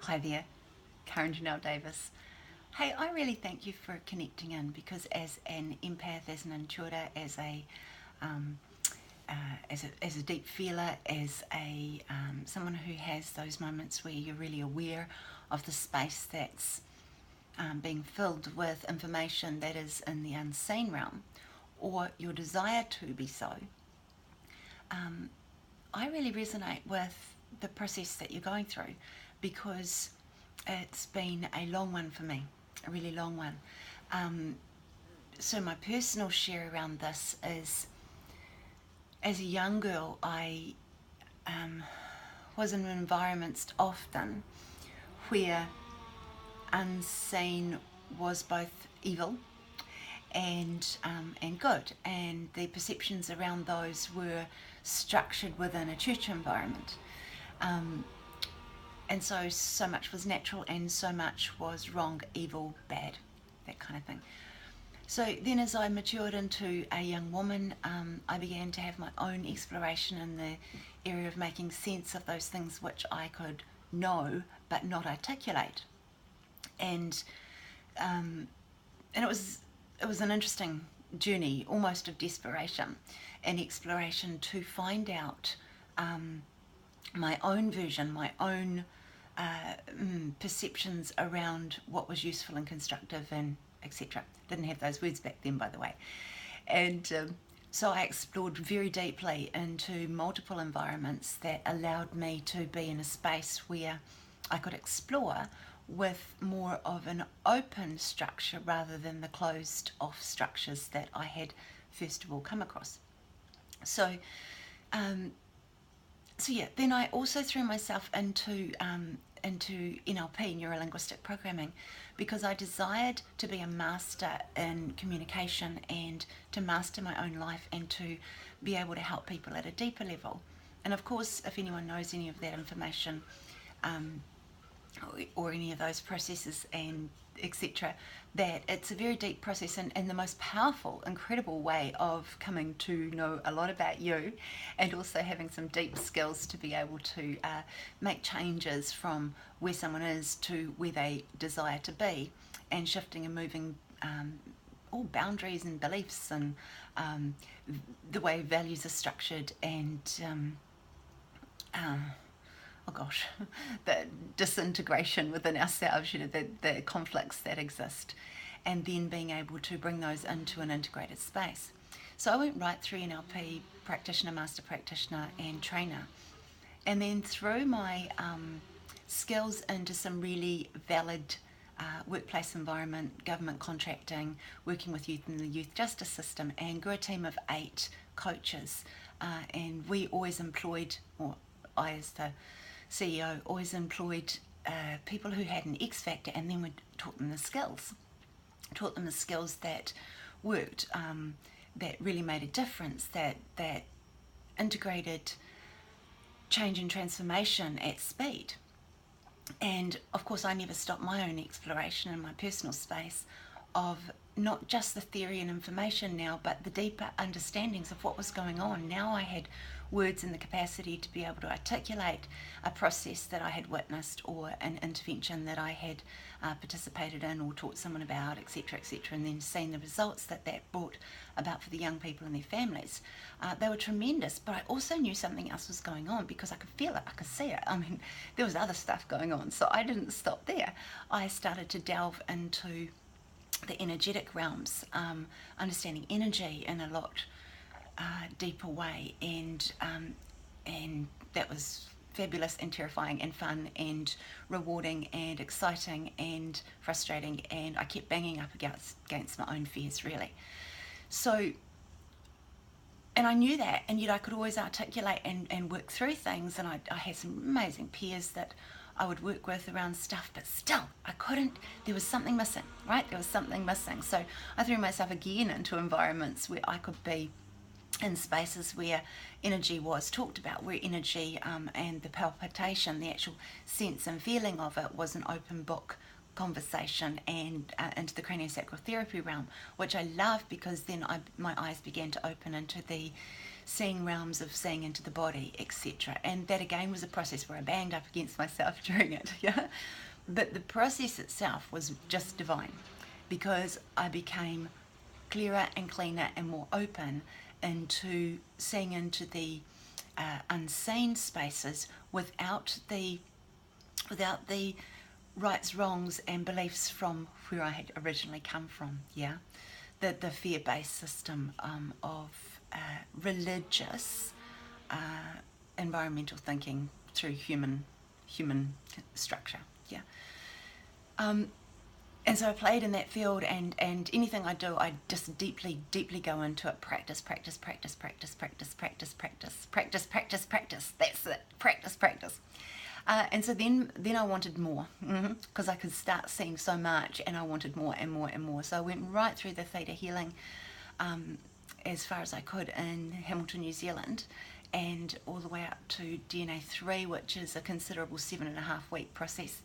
Hi there, Karen Janelle Davis. Hey, I really thank you for connecting in because as an empath, as an intuitor, um, as a deep feeler, as a someone who has those moments where you're really aware of the space that's being filled with information that is in the unseen realm, or your desire to be so, I really resonate with the process that you're going through because it's been a long one for me, a really long one. Um, so, my personal share around this is as a young girl, I was in environments often where unseen was both evil and good, and the perceptions around those were structured within a church environment. Um, and so much was natural and so much was wrong, evil, bad, that kind of thing. So then, as I matured into a young woman, I began to have my own exploration in the area of making sense of those things which I could know but not articulate. And and it was an interesting journey, almost of desperation and exploration to find out my own version, my own perceptions around what was useful and constructive and etc. Didn't have those words back then, by the way. And so I explored very deeply into multiple environments that allowed me to be in a space where I could explore with more of an open structure rather than the closed off structures that I had first of all come across. So um, so yeah, then I also threw myself into NLP, neuro linguistic programming, because I desired to be a master in communication and to master my own life and to be able to help people at a deeper level. And of course, if anyone knows any of that information, um, or any of those processes and etc., that it's a very deep process and the most powerful, incredible way of coming to know a lot about you, and also having some deep skills to be able to make changes from where someone is to where they desire to be, and shifting and moving all boundaries and beliefs and um, the way values are structured and oh gosh, the disintegration within ourselves, the conflicts that exist, and then being able to bring those into an integrated space. So I went right through NLP practitioner, master practitioner, and trainer, and then through my skills into some really valid workplace environment, government contracting, working with youth in the youth justice system, and grew a team of 8 coaches. And we always employed, or I as the CEO always employed people who had an X factor, and then we taught them the skills that worked, that really made a difference, that integrated change and transformation at speed. And of course, I never stopped my own exploration in my personal space of not just the theory and information now, but the deeper understandings of what was going on. Now I had words and the capacity to be able to articulate a process that I had witnessed or an intervention that I had participated in or taught someone about, etc., etc., and then seeing the results that that brought about for the young people and their families. They were tremendous, but I also knew something else was going on because I could feel it, I could see it. I mean, there was other stuff going on, so I didn't stop there. I started to delve into the energetic realms, understanding energy in a lot deeper way, and that was fabulous and terrifying and fun and rewarding and exciting and frustrating, and I kept banging up against my own fears, really. So, and I knew that, and yet I could always articulate and work through things, and I had some amazing peers that I would work with around stuff, but still I couldn't. There was something missing, right? There was something missing. So I threw myself again into environments where I could be in spaces where energy was talked about, where energy and the palpitation, the actual sense and feeling of it, was an open book conversation, and into the craniosacral therapy realm, which I love because then my eyes began to open into the seeing realms of seeing into the body, etc. And that again was a process where I banged up against myself during it, yeah. But the process itself was just divine, because I became clearer and cleaner and more open into seeing into the unseen spaces without the rights, wrongs, and beliefs from where I had originally come from. Yeah, the fear-based system of religious environmental thinking through human structure. Yeah. And so I played in that field, and anything I do, I just deeply go into it. Practice. That's it. Practice. And so then I wanted more, because I could start seeing so much, and I wanted more and more and more. So I went right through the theta healing as far as I could in Hamilton, New Zealand, and all the way up to DNA 3, which is a considerable 7.5-week process.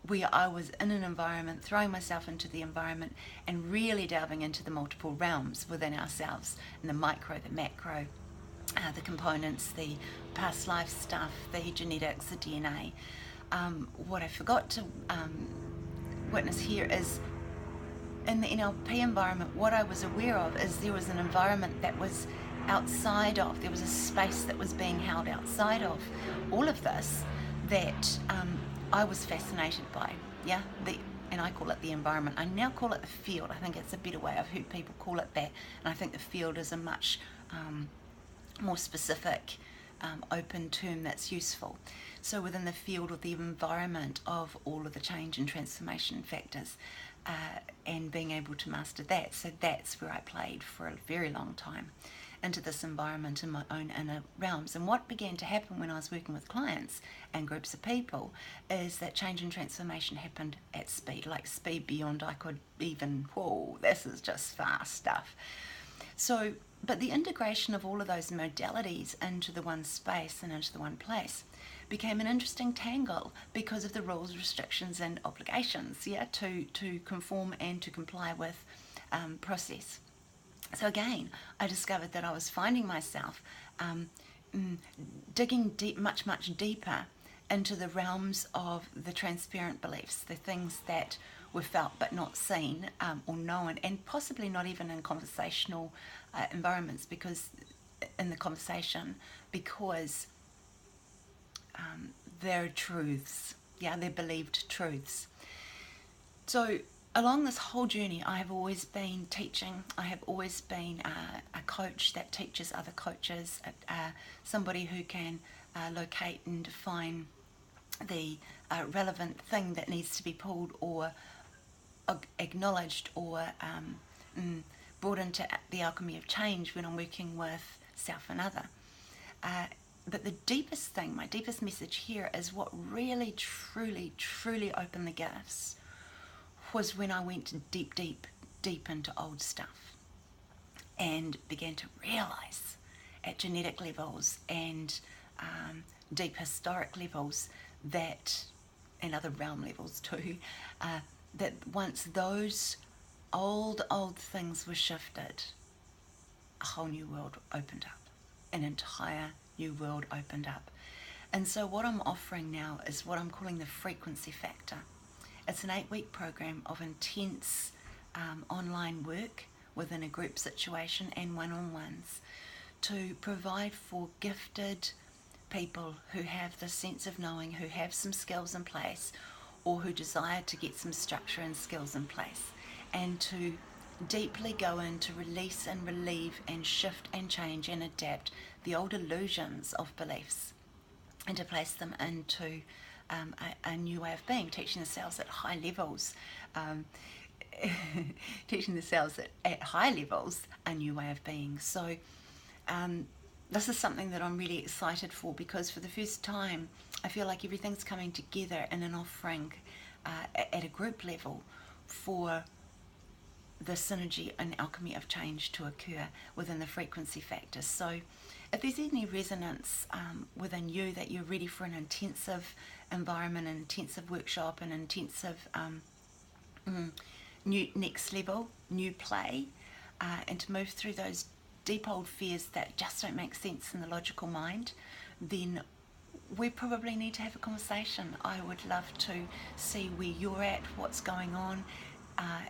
Where I was in an environment, throwing myself into the environment and really delving into the multiple realms within ourselves, and the micro, the macro, the components, the past life stuff, the genetics, the DNA. What I forgot to witness here is in the NLP environment, what I was aware of is there was an environment that was outside of, there was a space that was being held outside of all of this that I was fascinated by, yeah, and I call it the environment. I now call it the field. I think it's a better way. I've heard people call it that, and I think the field is a much more specific, open term that's useful. So within the field of the environment of all of the change and transformation factors, and being able to master that. So that's where I played for a very long time, into this environment in my own inner realms. And what began to happen when I was working with clients and groups of people is that change and transformation happened at speed, like speed beyond I could even, whoa, this is just fast stuff. So, but the integration of all of those modalities into the one space and into the one place became an interesting tangle because of the rules, restrictions, and obligations, yeah, to conform and to comply with process. So again, I discovered that I was finding myself digging deep, much deeper into the realms of the transparent beliefs, the things that were felt but not seen or known, and possibly not even in conversational environments, because in the conversation, because they're truths, yeah, they're believed truths. So along this whole journey, I have always been teaching. I have always been a coach that teaches other coaches, somebody who can locate and define the relevant thing that needs to be pulled or acknowledged or brought into the alchemy of change when I'm working with self and other. But the deepest thing, my deepest message here is what really, truly opened the gifts was when I went deep into old stuff and began to realize at genetic levels and deep historic levels that, and other realm levels too, that once those old things were shifted, a whole new world opened up, an entire new world opened up. And so what I'm offering now is what I'm calling the frequency factor. It's an 8-week program of intense online work within a group situation and one-on-ones to provide for gifted people who have the sense of knowing, who have some skills in place, or who desire to get some structure and skills in place, and to deeply go in to release and relieve and shift and change and adapt the old illusions of beliefs and to place them into a new way of being, teaching the cells at high levels, teaching the cells at high levels a new way of being. So this is something that I'm really excited for, because for the first time I feel like everything's coming together in an offering at a group level for the synergy and alchemy of change to occur within the frequency factors. So if there's any resonance within you that you're ready for an intensive environment, an intensive workshop, an intensive new next level, new play, and to move through those deep old fears that just don't make sense in the logical mind, then we probably need to have a conversation. I would love to see where you're at, what's going on,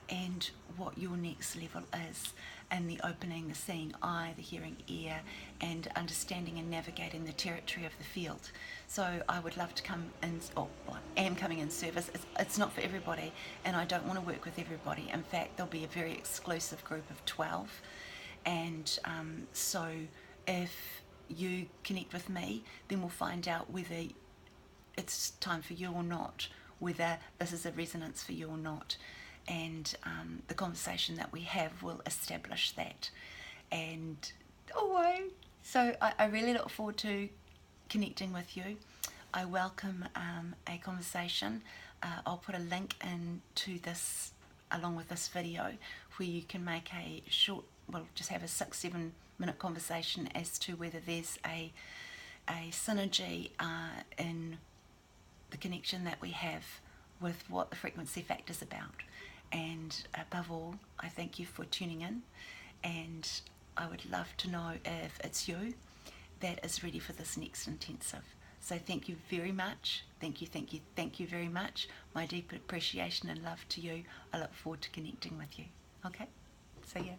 and what your next level is, and the opening, the seeing eye, the hearing ear, and understanding and navigating the territory of the field. So I would love to come in, or I am coming in service. It's not for everybody, and I don't want to work with everybody. In fact, there'll be a very exclusive group of 12, and so if you connect with me, then we'll find out whether it's time for you or not, whether this is a resonance for you or not, and the conversation that we have will establish that. And so I really look forward to connecting with you. I welcome a conversation. I'll put a link into this along with this video where you can make a short, well, just have a 6-7 minute conversation as to whether there's a synergy in the connection that we have with what the frequency factor's about. And above all, I thank you for tuning in, and I would love to know if it's you that is ready for this next intensive. So thank you very much. Thank you very much. My deep appreciation and love to you. I look forward to connecting with you. Okay? See ya.